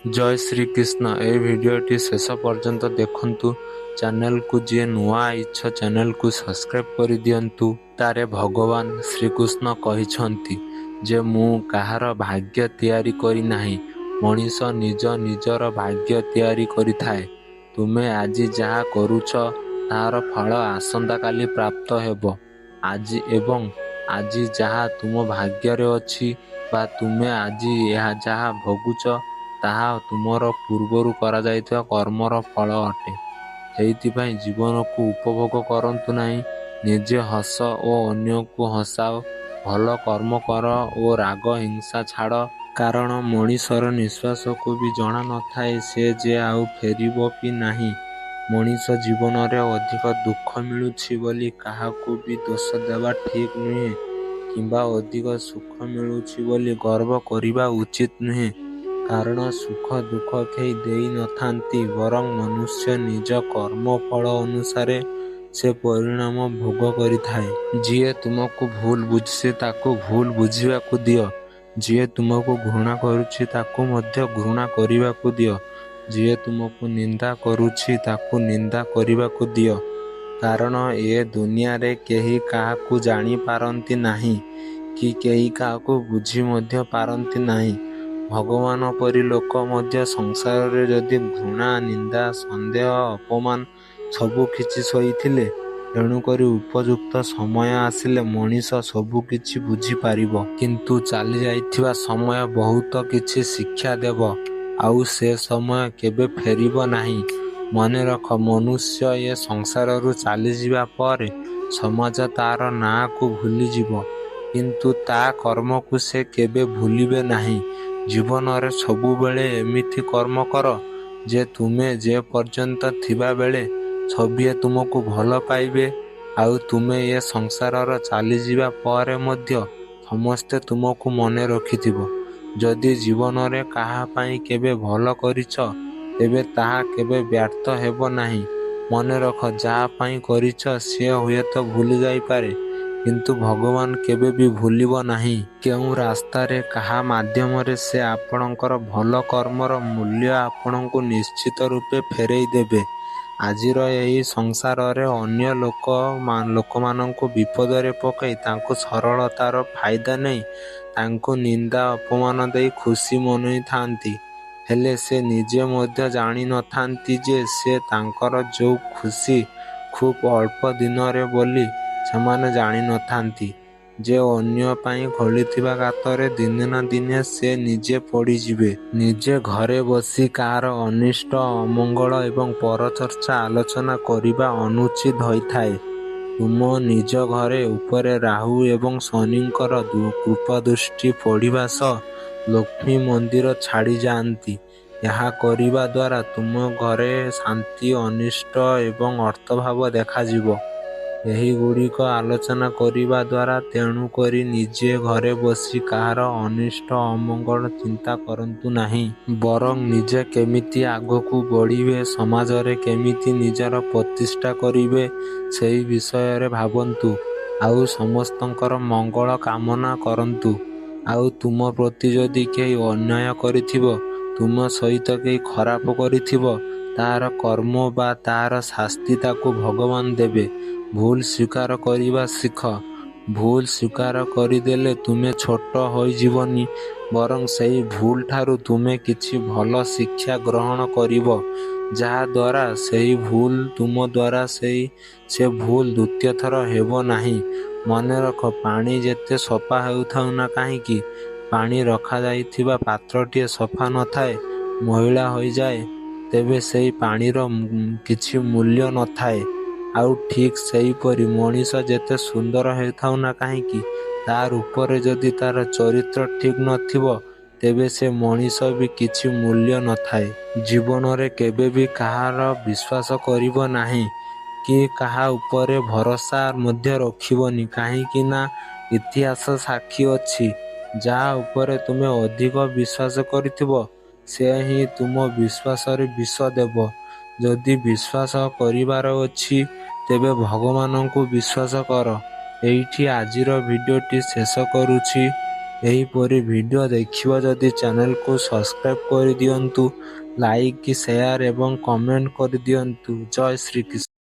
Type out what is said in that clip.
जय श्री कृष्ण। ए भिडियोटी शेष पर्यंत देखंतु। चैनल को जी नुआ इच्छा चैनल को सब्सक्राइब कर दियंतु। तारे भगवान श्रीकृष्ण कहिछंती जे मु काहार भाग्य तैयारी करी नाही, मनीष निज निजर भाग्य तैयारी करिथाए। तुमे आजी जहा करूछ तार फल आसंता काली प्राप्त हेबो। आजी एवं आजी जहा तुम भाग्य रे अछि बा तुमे आजी यह जहा भोगुछ ताहा तुमर पूर्वरु कराଯାଇଥିବା कर्मर फल अटे। ସେଇଥିପାଇଁ ଜୀବନକୁ ଉପଭୋଗ କରନ୍ତୁ ନାହିଁ, ନିଜେ ହସ ଓ ଅନ୍ୟକୁ ହସାଅ। ଭଲ କର୍ମ କର ଓ ରାଗ ହିଂସା ଛାଡ଼, କାରଣ ମଣିଷର ନିଶ୍ୱାସକୁ ବି ଜଣା ନଥାଏ ସେ ଯେ ଆଉ ଫେରିବ କି ନାହିଁ। ମଣିଷ ଜୀବନରେ ଅଧିକ ଦୁଃଖ ମିଳୁଛି ବୋଲି କାହାକୁ ବି ଦୋଷ ଦେବା ଠିକ୍ ନୁହେଁ, କିମ୍ବା ଅଧିକ ସୁଖ ମିଳୁଛି ବୋଲି ଗର୍ବ କରିବା ଉଚିତ ନୁହେଁ। କାରଣ ସୁଖ ଦୁଃଖ କେହି ଦେଇ ନଥାନ୍ତି, ବରଂ ମନୁଷ୍ୟ ନିଜ କର୍ମ ଫଳ ଅନୁସାରେ ସେ ପରିଣାମ ଭୋଗ କରିଥାଏ। ଯିଏ ତୁମକୁ ଭୁଲ ବୁଝିଛି ତାକୁ ଭୁଲ ବୁଝିବାକୁ ଦିଅ। ଯିଏ ତୁମକୁ ଘୃଣା କରୁଛି ତାକୁ ମଧ୍ୟ ଘୃଣା କରିବାକୁ ଦିଅ। ଯିଏ ତୁମକୁ ନିନ୍ଦା କରୁଛି ତାକୁ ନିନ୍ଦା କରିବାକୁ ଦିଅ। କାରଣ ଏ ଦୁନିଆରେ କେହି କାହାକୁ ଜାଣିପାରନ୍ତି ନାହିଁ, କି କେହି କାହାକୁ ବୁଝି ମଧ୍ୟ ପାରନ୍ତି ନାହିଁ। ଭଗବାନ ପରି ଲୋକ ମଧ୍ୟ ସଂସାରରେ ଯଦି ଘୃଣା, ନିନ୍ଦା, ସନ୍ଦେହ, ଅପମାନ ସବୁ କିଛି ସହିଥିଲେ, ତେଣୁକରି ଉପଯୁକ୍ତ ସମୟ ଆସିଲେ ମଣିଷ ସବୁ କିଛି ବୁଝିପାରିବ। କିନ୍ତୁ ଚାଲି ଯାଇଥିବା ସମୟ ବହୁତ କିଛି ଶିକ୍ଷା ଦେବ, ଆଉ ସେ ସମୟ କେବେ ଫେରିବ ନାହିଁ। ମନେ ରଖ, ମନୁଷ୍ୟ ଏ ସଂସାରରୁ ଚାଲିଯିବା ପରେ ସମାଜ ତାର ନାଁକୁ ଭୁଲିଯିବ, କିନ୍ତୁ ତା କର୍ମକୁ ସେ କେବେ ଭୁଲିବେ ନାହିଁ। ଜୀବନରେ ସବୁବେଳେ ଏମିତି କର୍ମ କର ଯେ ତୁମେ ଯେ ପର୍ଯ୍ୟନ୍ତ ଥିବା ବେଳେ ସଭିଏ ତୁମକୁ ଭଲ ପାଇବେ, ଆଉ ତୁମେ ଏ ସଂସାରର ଚାଲିଯିବା ପରେ ମଧ୍ୟ ସମସ୍ତେ ତୁମକୁ ମନେ ରଖିଥିବ। ଯଦି ଜୀବନରେ କାହା ପାଇଁ କେବେ ଭଲ କରିଛ, ତେବେ ତାହା କେବେ ବ୍ୟର୍ଥ ହେବ ନାହିଁ। ମନେ ରଖ, ଯାହା ପାଇଁ କରିଛ ସିଏ ହୁଏତ ଭୁଲି ଯାଇପାରେ, କିନ୍ତୁ ଭଗବାନ କେବେ ବି ଭୁଲିବ ନାହିଁ। କେଉଁ ରାସ୍ତାରେ କାହା ମାଧ୍ୟମରେ ସେ ଆପଣଙ୍କର ଭଲ କର୍ମର ମୂଲ୍ୟ ଆପଣଙ୍କୁ ନିଶ୍ଚିତ ରୂପେ ଫେରେଇ ଦେବେ। ଆଜିର ଏହି ସଂସାରରେ ଅନ୍ୟ ଲୋକମାନଙ୍କୁ ବିପଦରେ ପକାଇ ତାଙ୍କୁ ସରଳତାର ଫାଇଦା ନେଇ ତାଙ୍କୁ ନିନ୍ଦା ଅପମାନ ଦେଇ ଖୁସି ମନେଇଥାନ୍ତି, ହେଲେ ସେ ନିଜେ ମଧ୍ୟ ଜାଣିନଥାନ୍ତି ଯେ ସେ ତାଙ୍କର ଯେଉଁ ଖୁସି ଖୁବ୍ ଅଳ୍ପ ଦିନରେ ବୋଲି ସେମାନେ ଜାଣିନଥାନ୍ତି ଯେ ଅନ୍ୟ ପାଇଁ ଖୋଳିଥିବା ଗାତରେ ଦିନେ ନା ଦିନେ ସେ ନିଜେ ପଡ଼ିଯିବେ। ନିଜେ ଘରେ ବସି କାହାର ଅନିଷ୍ଟ, ଅମଙ୍ଗଳ ଏବଂ ପରଚର୍ଚ୍ଚା ଆଲୋଚନା କରିବା ଅନୁଚିତ ହୋଇଥାଏ। ତୁମ ନିଜ ଘରେ ଉପରେ ରାହୁ ଏବଂ ଶନିଙ୍କର କୃପାଦୃଷ୍ଟି ପଡ଼ିବା ସହ ଲକ୍ଷ୍ମୀ ମନ୍ଦିର ଛାଡ଼ିଯାଆନ୍ତି। ଏହା କରିବା ଦ୍ୱାରା ତୁମ ଘରେ ଶାନ୍ତି, ଅନିଷ୍ଟ ଏବଂ ଅର୍ଥଭାବ ଦେଖାଯିବ। ଏହିଗୁଡ଼ିକ ଆଲୋଚନା କରିବା ଦ୍ୱାରା ତେଣୁକରି ନିଜେ ଘରେ ବସି କାହାର ଅନିଷ୍ଟ ଅମଙ୍ଗଳ ଚିନ୍ତା କରନ୍ତୁ ନାହିଁ। ବରଂ ନିଜେ କେମିତି ଆଗକୁ ବଢ଼ିବେ, ସମାଜରେ କେମିତି ନିଜର ପ୍ରତିଷ୍ଠା କରିବେ, ସେହି ବିଷୟରେ ଭାବନ୍ତୁ। ଆଉ ସମସ୍ତଙ୍କର ମଙ୍ଗଳ କାମନା କରନ୍ତୁ। ଆଉ ତୁମ ପ୍ରତି ଯଦି କେହି ଅନ୍ୟାୟ କରିଥିବ, ତୁମ ସହିତ କେହି ଖରାପ କରିଥିବ, ତାହାର କର୍ମ ବା ତାହାର ଶାସ୍ତି ତାକୁ ଭଗବାନ ଦେବେ। ଭୁଲ ସ୍ୱୀକାର କରିବା ଶିଖ। ଭୁଲ ସ୍ୱୀକାର କରିଦେଲେ ତୁମେ ଛୋଟ ହୋଇଯିବନି, ବରଂ ସେହି ଭୁଲ ଠାରୁ ତୁମେ କିଛି ଭଲ ଶିକ୍ଷା ଗ୍ରହଣ କରିବ, ଯାହାଦ୍ୱାରା ସେହି ଭୁଲ ତୁମ ଦ୍ୱାରା ସେ ଭୁଲ ଦ୍ୱିତୀୟ ଥର ହେବ ନାହିଁ। ମନେ ରଖ, ପାଣି ଯେତେ ସଫା ହେଉଥାଉ ନା କାହିଁକି, ପାଣି ରଖାଯାଇଥିବା ପାତ୍ରଟିଏ ସଫା ନଥାଏ, ମଇଳା ହୋଇଯାଏ, ତେବେ ସେହି ପାଣିର କିଛି ମୂଲ୍ୟ ନଥାଏ। ଆଉ ଠିକ୍ ସେହିପରି ମଣିଷ ଯେତେ ସୁନ୍ଦର ହେଉଥାଉ ନା କାହିଁକି, ତା ରୂପରେ ଯଦି ତାର ଚରିତ୍ର ଠିକ୍ ନଥିବ, ତେବେ ସେ ମଣିଷ ବି କିଛି ମୂଲ୍ୟ ନଥାଏ। ଜୀବନରେ କେବେ ବି କାହାର ବିଶ୍ୱାସ କରିବ ନାହିଁ, କି କାହା ଉପରେ ଭରସା ମଧ୍ୟ ରଖିବନି, କାହିଁକି ନା ଇତିହାସ ସାକ୍ଷୀ ଅଛି, ଯାହା ଉପରେ ତୁମେ ଅଧିକ ବିଶ୍ୱାସ କରିଥିବ, ସେ ହିଁ ତୁମ ବିଶ୍ୱାସରେ ବିଷ ଦେବ। ଯଦି ବିଶ୍ୱାସ କରିବାର ଅଛି, ତେବେ ଭଗବାନଙ୍କୁ ବିଶ୍ୱାସ କର। ଏଇଠି ଆଜିର ଭିଡ଼ିଓଟି ଶେଷ କରୁଛି। ଏହିପରି ଭିଡ଼ିଓ ଦେଖିବ ଯଦି ଚ୍ୟାନେଲକୁ ସବସ୍କ୍ରାଇବ୍ କରିଦିଅନ୍ତୁ, ଲାଇକ୍, ସେୟାର ଏବଂ କମେଣ୍ଟ କରିଦିଅନ୍ତୁ। ଜୟ ଶ୍ରୀକୃଷ୍ଣ।